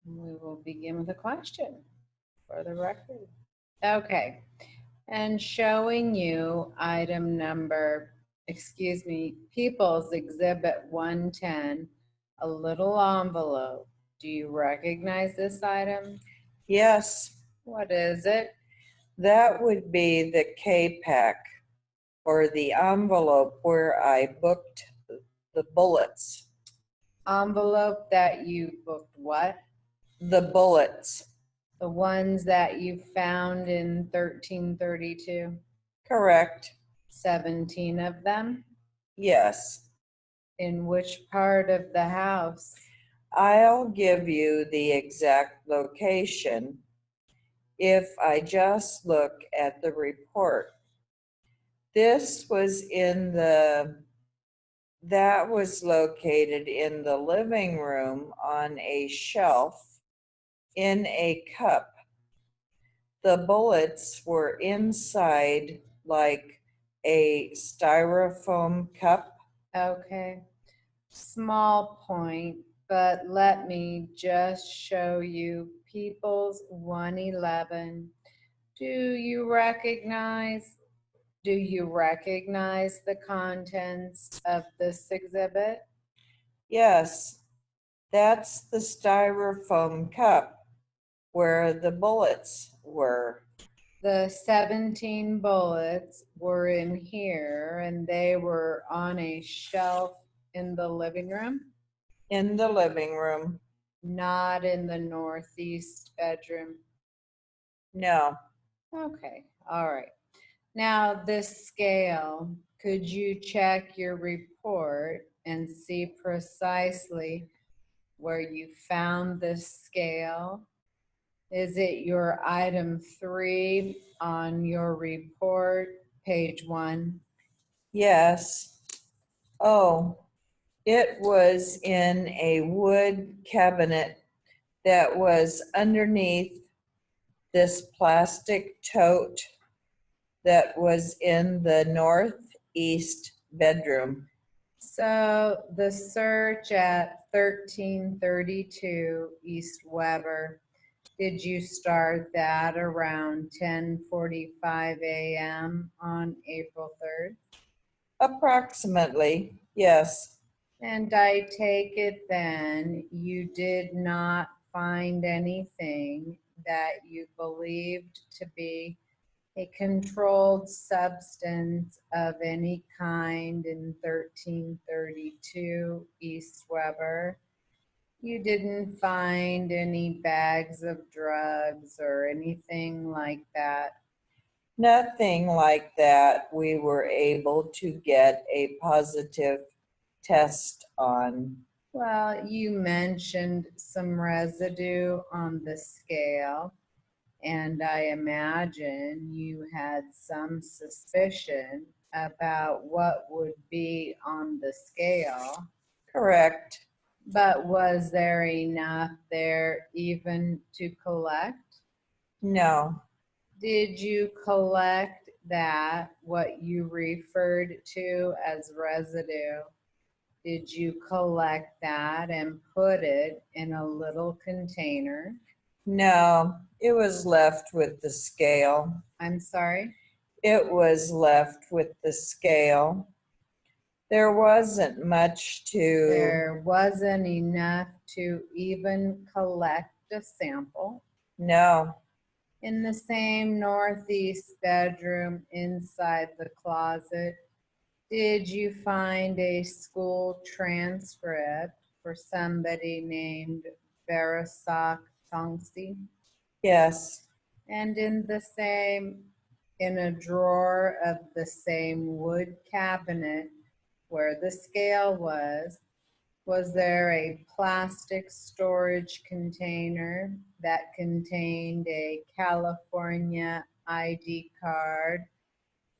We will begin with a question for the record. Okay, and showing you item number, People's Exhibit 110, a little envelope. Do you recognize this item? Yes, What is it? that would be the K-Pack or the envelope where I booked the bullets. Envelope that you booked what? The bullets. The ones that you found in 1332? Correct. 17 of them? Yes. In which part of the house? I'll give you the exact location if I just look at the report. This was that was located in the living room on a shelf in a cup. The bullets were inside like a styrofoam cup. Okay, small point, but let me just show you People's 111. Do you recognize the contents of this exhibit? Yes, that's the styrofoam cup where the bullets were. The 17 bullets were in here and they were on a shelf in the living room, In the living room. not in the northeast bedroom. No. Okay, all right. Now, this scale, could you check your report and see precisely where you found this scale? Is it your item 3 on your report, page 1? Yes. Oh, it was in a wood cabinet that was underneath this plastic tote that was in the northeast bedroom. So the search at 1332 East Weber, did you start that around 10:45 a.m. on April 3rd? Approximately, yes. And I take it then you did not find anything that you believed to be a controlled substance of any kind in 1332 East Weber. You didn't find any bags of drugs or anything like that. Nothing like that we were able to get a positive test on. Well, you mentioned some residue on the scale, and I imagine you had some suspicion about what would be on the scale. Correct. But was there enough there even to collect? No. Did you collect that, what you referred to as residue? Did you collect that and put it in a little container? No, it was left with the scale. I'm sorry? It was left with the scale. There wasn't much to. There wasn't enough to even collect a sample. No. In the same northeast bedroom inside the closet, did you find a school transcript for somebody named Verasak Thongsi? Yes. And in a drawer of the same wood cabinet where the scale was there a plastic storage container that contained a California ID card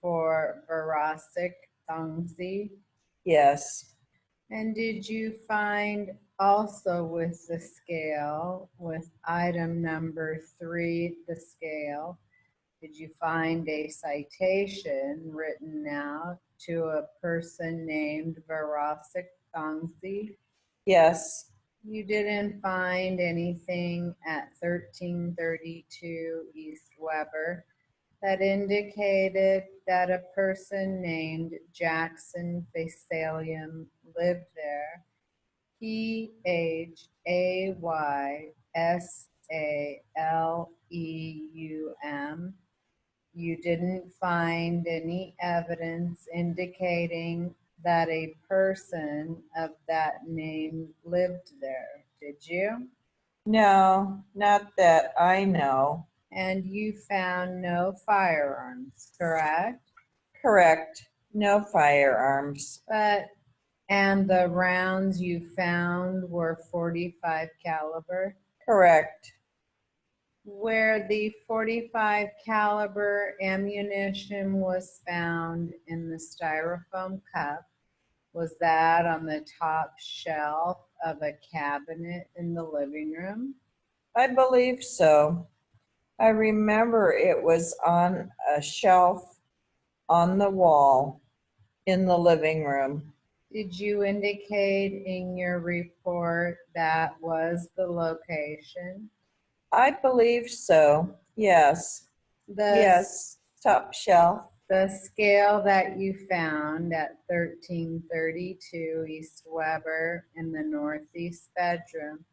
for Verasik Thongsi? Yes. And did you find also with the scale, with item number 3, the scale, did you find a citation written out to a person named Verasik Thongsi? Yes. You didn't find anything at 1332 East Weber that indicated that a person named Jackson Fasalium lived there. Phaysaleum. You didn't find any evidence indicating that a person of that name lived there, did you? No, not that I know. And you found no firearms, correct? Correct. No firearms. And the rounds you found were .45 caliber? Correct. Where the .45 caliber ammunition was found in the styrofoam cup, was that on the top shelf of a cabinet in the living room? I believe so. I remember it was on a shelf on the wall in the living room. Did you indicate in your report that was the location? I believe so. Yes. Yes. Top shelf. The scale that you found at 1332 East Weber in the northeast bedroom,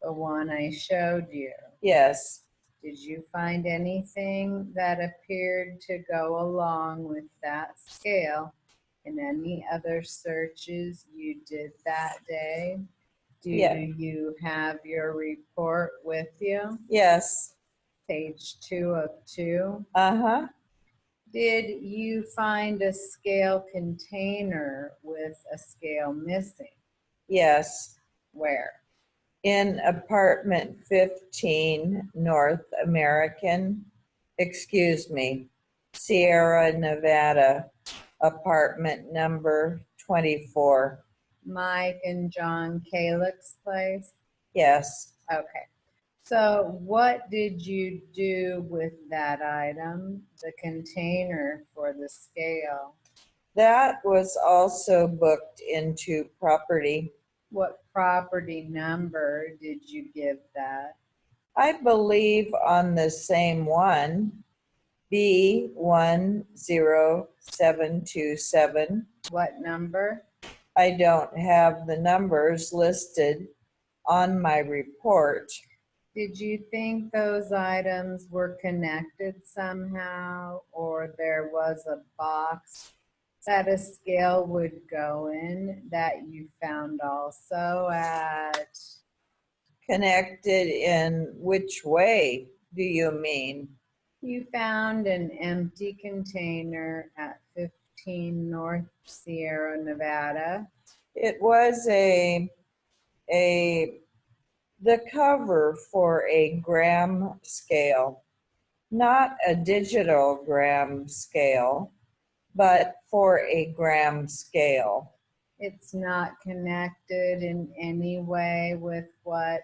the one I showed you. Yes. Did you find anything that appeared to go along with that scale in any other searches you did that day? Do you have your report with you? Yes. Page 2 of 2. Uh-huh. Did you find a scale container with a scale missing? Yes. Where? In apartment 15 North American, Sierra Nevada, apartment number 24. Mike and John Kalich's place? Yes. Okay. So what did you do with that item, the container for the scale? That was also booked into property. What property number did you give that? I believe on the same one, B10727. What number? I don't have the numbers listed on my report. Did you think those items were connected somehow, or there was a box that a scale would go in that you found also at? Connected in which way do you mean? You found an empty container at 15 North Sierra Nevada. It was the cover for a gram scale, not a digital gram scale, but for a gram scale. It's not connected in any way with what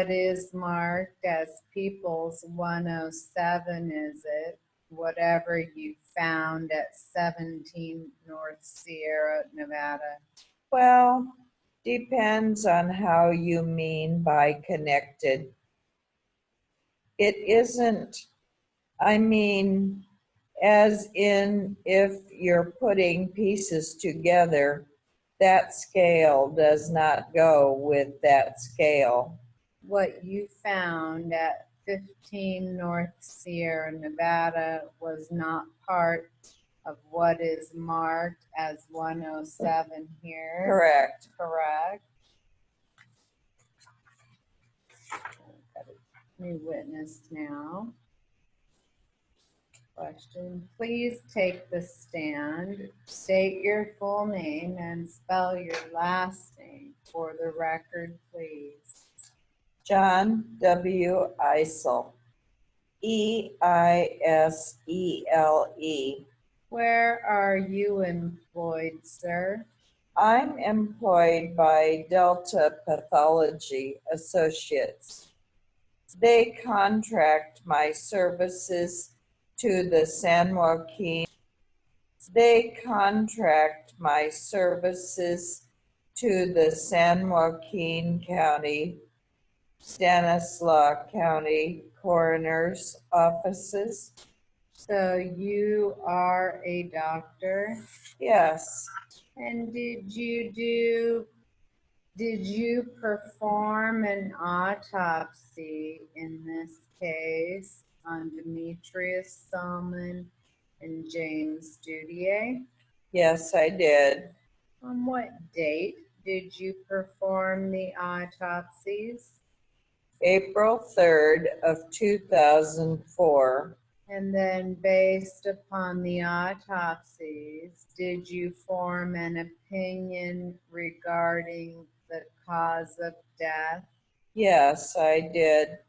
is marked as People's 107, is it? Whatever you found at 17 North Sierra Nevada. Well, depends on how you mean by connected. It isn't, I mean, as in if you're putting pieces together, that scale does not go with that scale. What you found at 15 North Sierra Nevada was not part of what is marked as 107 here. Correct. Correct. Got a new witness now. Question. Please take the stand. State your full name and spell your last name for the record, please. John W. Eisel. Eisele. Where are you employed, sir? I'm employed by Delta Pathology Associates. They contract my services to the San Joaquin. They contract my services to the San Joaquin County, Stanislaus County coroner's offices. So you are a doctor? Yes, And did you perform an autopsy in this case on Demetrius Salmon and James Dudier? yes, I did. On what date did you perform the autopsies? April 3rd of 2004. And then based upon the autopsies, did you form an opinion regarding the cause of death? Yes, I did.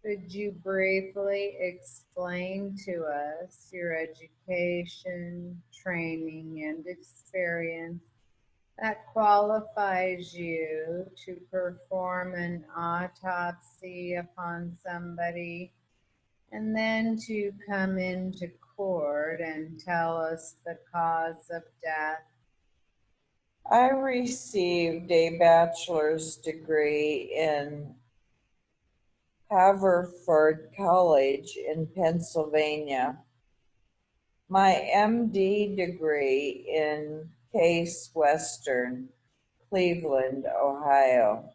Could you briefly explain to us your education, training, and experience that qualifies you to perform an autopsy upon somebody and then to come into court and tell us the cause of death? I received a bachelor's degree in Haverford College in Pennsylvania, my MD degree in Case Western, Cleveland, Ohio,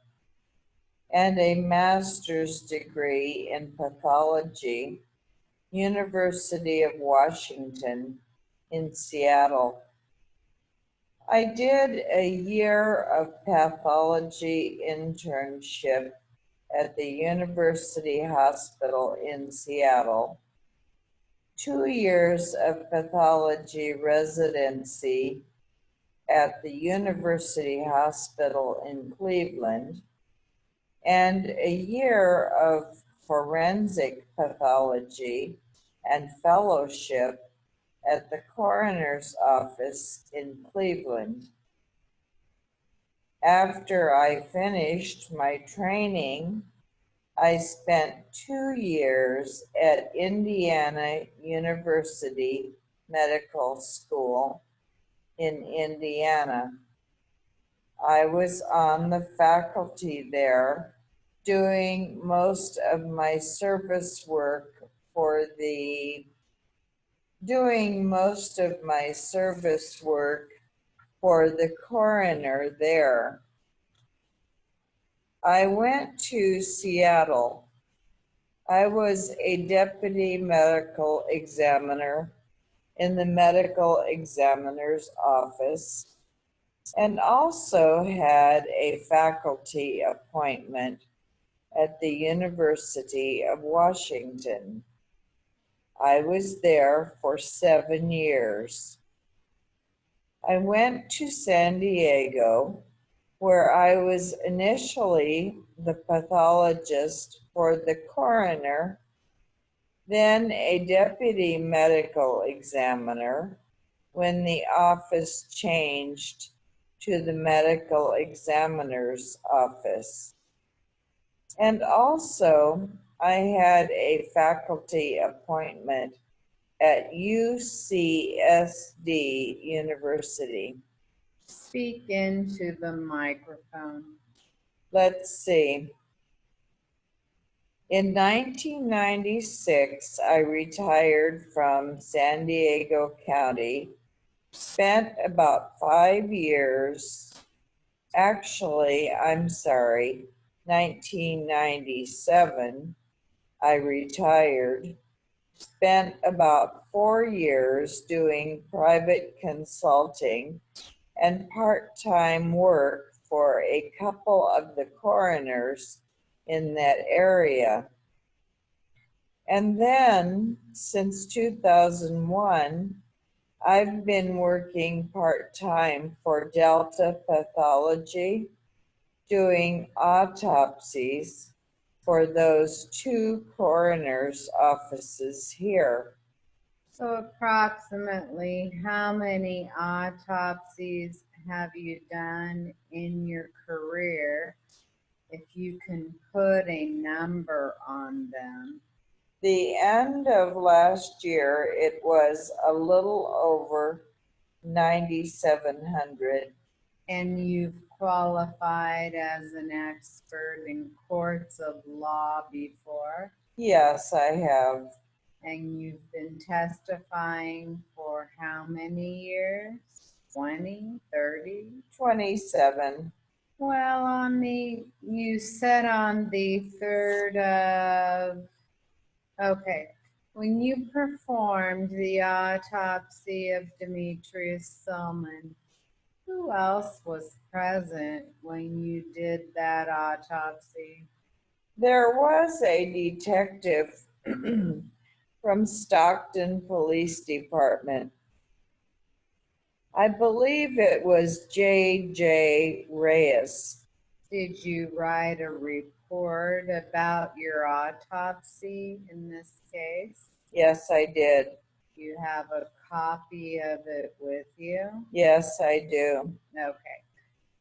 and a master's degree in pathology, University of Washington in Seattle. I did a year of pathology internship at the University Hospital in Seattle, 2 years of pathology residency at the University Hospital in Cleveland, and a year of forensic pathology and fellowship at the coroner's office in Cleveland. After I finished my training, I spent 2 years at Indiana University Medical School in Indiana. I was on the faculty there doing most of my service work for the coroner there. I went to Seattle. I was a deputy medical examiner in the medical examiner's office and also had a faculty appointment at the University of Washington. I was there for 7 years. I went to San Diego, where I was initially the pathologist for the coroner, then a deputy medical examiner when the office changed to the medical examiner's office. And also, I had a faculty appointment at UCSD University. Speak into the microphone. Let's see. In 1996, I retired from San Diego County, spent about 5 years, 1997, I retired, spent about 4 years doing private consulting and part-time work for a couple of the coroners in that area. And then, since 2001, I've been working part-time for Delta Pathology, doing autopsies for those 2 coroners' offices here. So approximately how many autopsies have you done in your career, if you can put a number on them? The end of last year, it was a little over 9,700. And you've qualified as an expert in courts of law before, Yes, I have. and you've been testifying for how many years? 20, 30? 27. Well, you said on the 3rd of, okay, when you performed the autopsy of Demetrius Selman, who else was present when you did that autopsy? There was a detective from Stockton Police Department. I believe it was J.J. Reyes. Did you write a report about your autopsy in this case? Yes, I did. You have a copy of it with you? Yes, I do. Okay.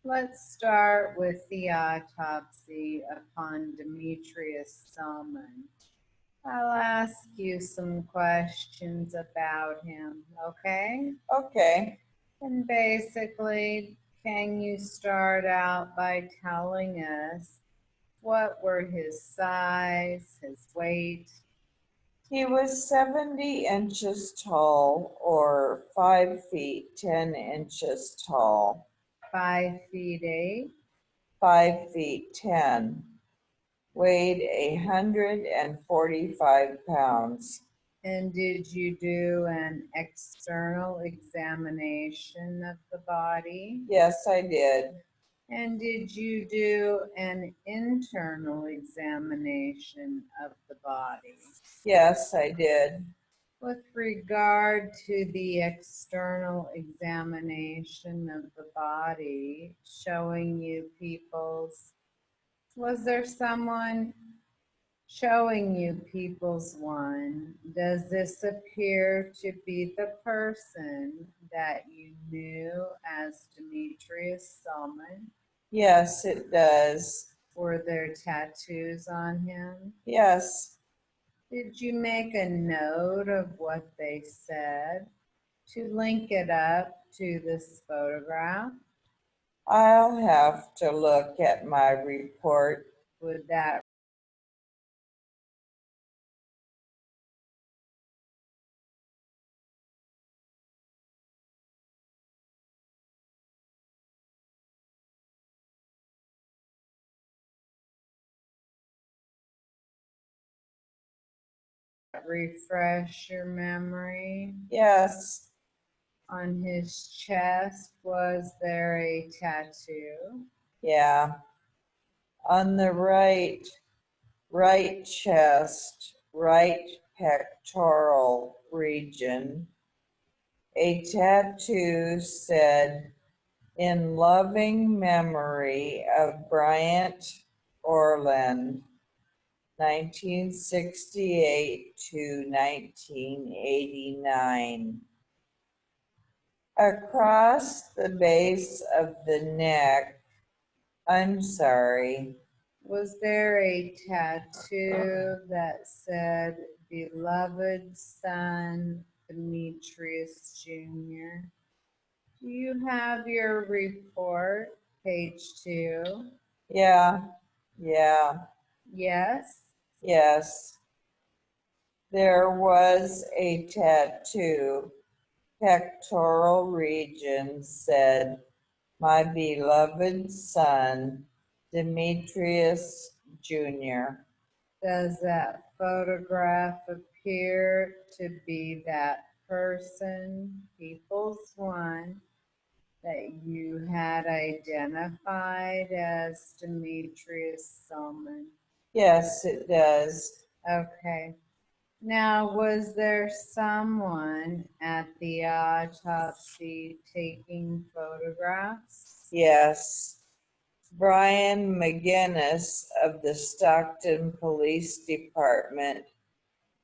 Let's start with the autopsy upon Demetrius Selman. I'll ask you some questions about him, okay? Okay. And basically, can you start out by telling us what were his size, his weight? He was 70 inches tall, or 5 feet 10 inches tall. 5 feet 8? 5 feet 10. Weighed 145 pounds. And did you do an external examination of the body? Yes, I did. And did you do an internal examination of the body? Yes, I did. With regard to the external examination of the body, showing you people's, was there someone showing you people's one? Does this appear to be the person that you knew as Demetrius Selman? Yes, it does. Were there tattoos on him? Yes. Did you make a note of what they said to link it up to this photograph? I'll have to look at my report. Would that refresh your memory? Yes. On his chest, was there a tattoo? Yeah. On the right chest, right pectoral region, a tattoo said, "In loving memory of Bryant Orland, 1968 to 1989." Across the base of the neck, I'm sorry. Was there a tattoo that said, "Beloved son, Demetrius Jr."? Do you have your report, page 2? Yeah, yeah, Yes. yes. There was a tattoo. Pectoral region said, "My beloved son, Demetrius Jr." Does that photograph appear to be that person, People's One, that you had identified as Demetrius Selman? Yes, it does. Okay. Now, was there someone at the autopsy taking photographs? Yes. Brian McGinnis of the Stockton Police Department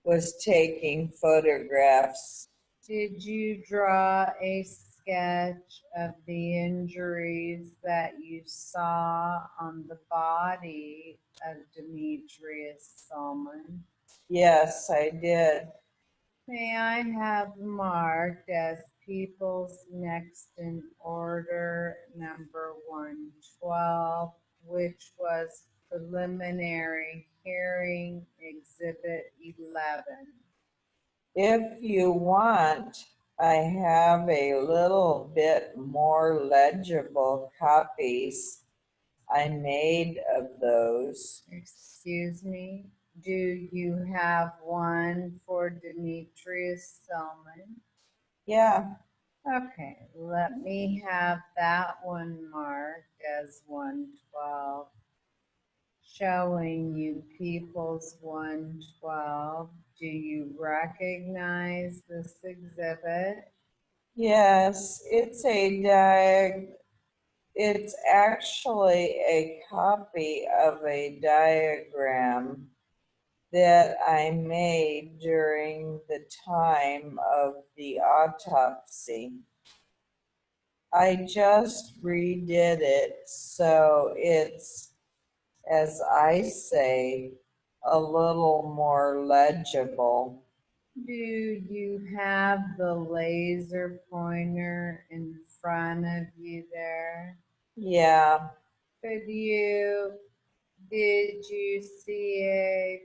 was taking photographs. Did you draw a sketch of the injuries that you saw on the body of Demetrius Selman? Yes, I did. May I have marked as people's next in order, number 112, which was preliminary hearing exhibit 11. If you want, I have a little bit more legible copies I made of those. Excuse me, do you have one for Demetrius Selman? Yeah, Okay, let me have that one marked as 112. Showing you People's 112. Do you recognize this exhibit? yes, it's actually a copy of a diagram that I made during the time of the autopsy. I just redid it so it's, as I say, a little more legible. Do you have the laser pointer in front of you there? Yeah, Did you see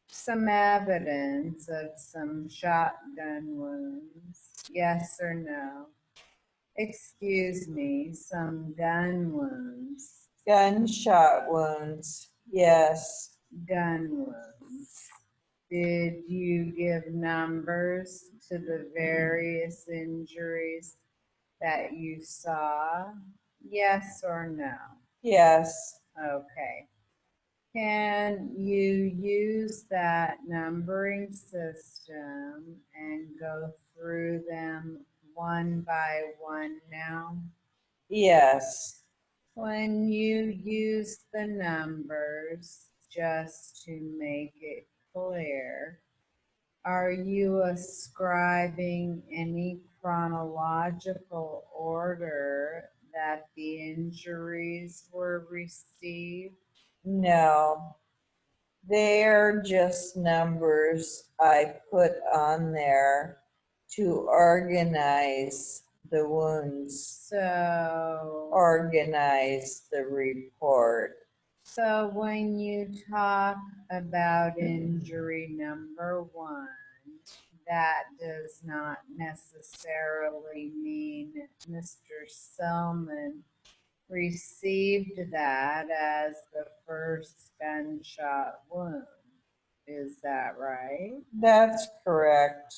some evidence of some shotgun wounds? Yes or no? Excuse me, some gun wounds. gunshot wounds. Yes, Gun wounds. Did you give numbers to the various injuries that you saw? Yes or no? yes, Okay. Can you use that numbering system and go through them one by one now? yes. When you use the numbers, just to make it clear, are you ascribing any chronological order that the injuries were received? No, they're just numbers I put on there to organize the wounds, So, organize the report. so when you talk about injury number 1, that does not necessarily mean Mr. Selman received that as the first gunshot wound. Is that right? That's correct.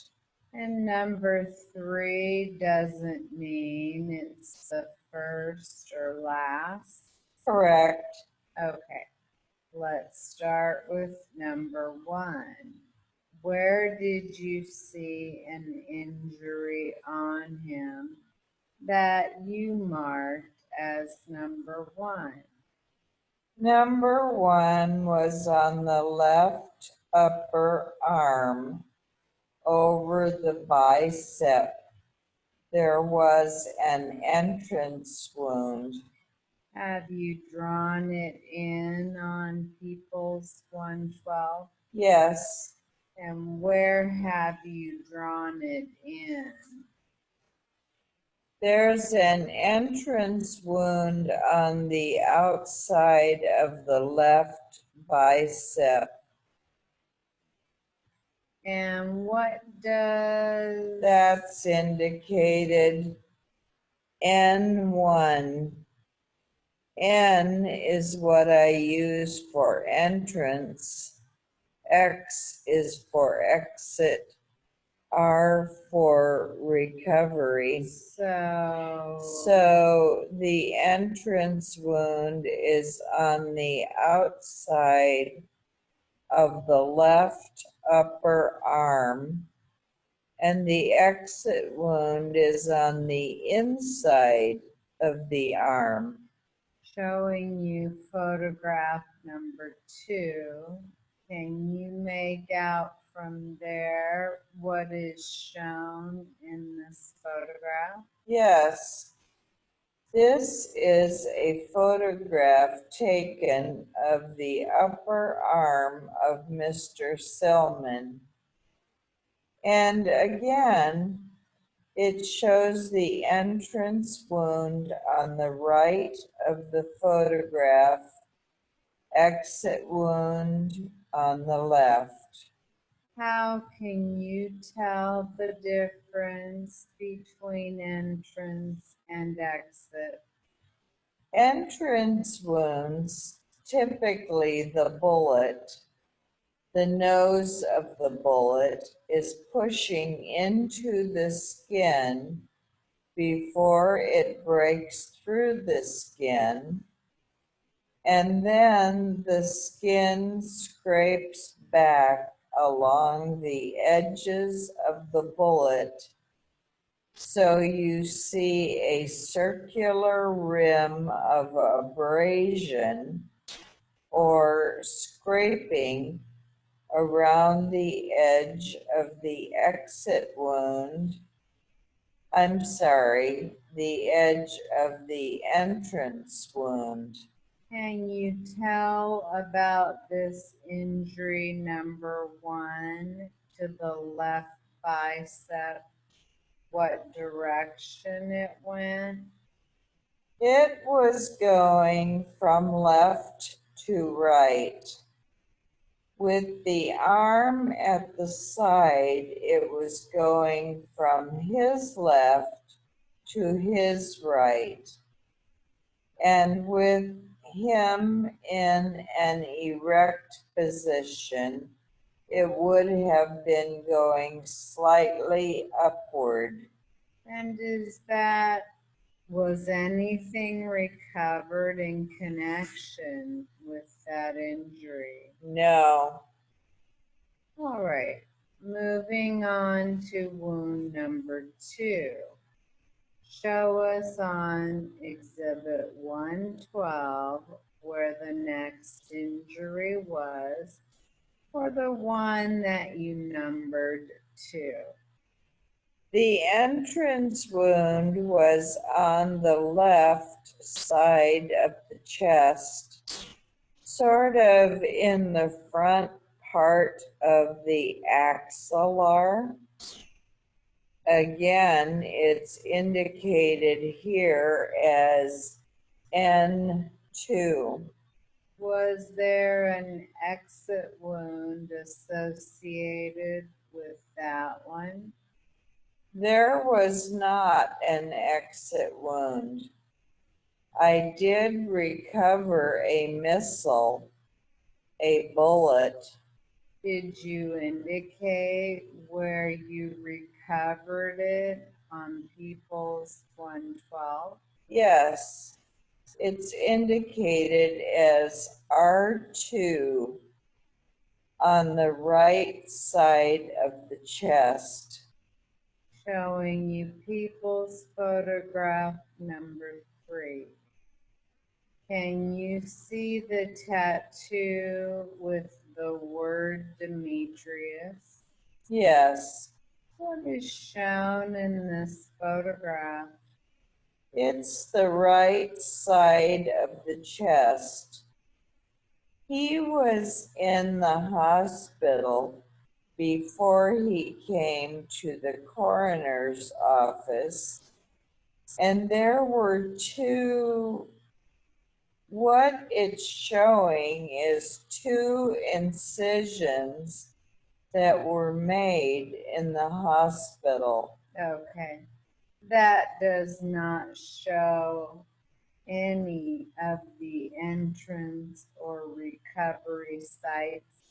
And number 3 doesn't mean it's the first or last. Correct. Okay, let's start with number 1. Where did you see an injury on him that you marked as number 1? Number 1 was on the left upper arm over the bicep. There was an entrance wound. Have you drawn it in on People's 112? Yes, And where have you drawn it in? there's an entrance wound on the outside of the left bicep. And what does That's indicated N1. N is what I use for entrance. X is for exit. R for recovery. So the entrance wound is on the outside of the left upper arm, and the exit wound is on the inside of the arm. showing you photograph number 2. Can you make out from there what is shown in this photograph? Yes, this is a photograph taken of the upper arm of Mr. Selman. And again, It shows the entrance wound on the right of the photograph, exit wound on the left. How can you tell the difference between entrance and exit? Entrance wounds, typically the bullet, the nose of the bullet is pushing into the skin before it breaks through the skin, and then the skin scrapes back along the edges of the bullet, so you see a circular rim of abrasion or scraping around the edge of the exit wound. I'm sorry, the edge of the entrance wound. Can you tell about this injury number 1 to the left bicep, what direction it went? It was going from left to right. With the arm at the side, it was going from his left to his right. And with him in an erect position, it would have been going slightly upward. And was anything recovered in connection with that injury? No. All right, moving on to wound number 2. Show us on Exhibit 112 where the next injury was, or the one that you numbered 2. The entrance wound was on the left side of the chest, sort of in the front part of the axillar. Again, it's indicated here as N2. Was there an exit wound associated with that one? There was not an exit wound. I did recover a missile, a bullet. Did you indicate where you recovered it on People's 112? Yes, it's indicated as R2 on the right side of the chest. Showing you People's photograph number 3. Can you see the tattoo with the word Demetrius? Yes, What is shown in this photograph? it's the right side of the chest. He was in the hospital before he came to the coroner's office, and there were what it's showing is 2 incisions that were made in the hospital. Okay, that does not show any of the entrance or recovery sites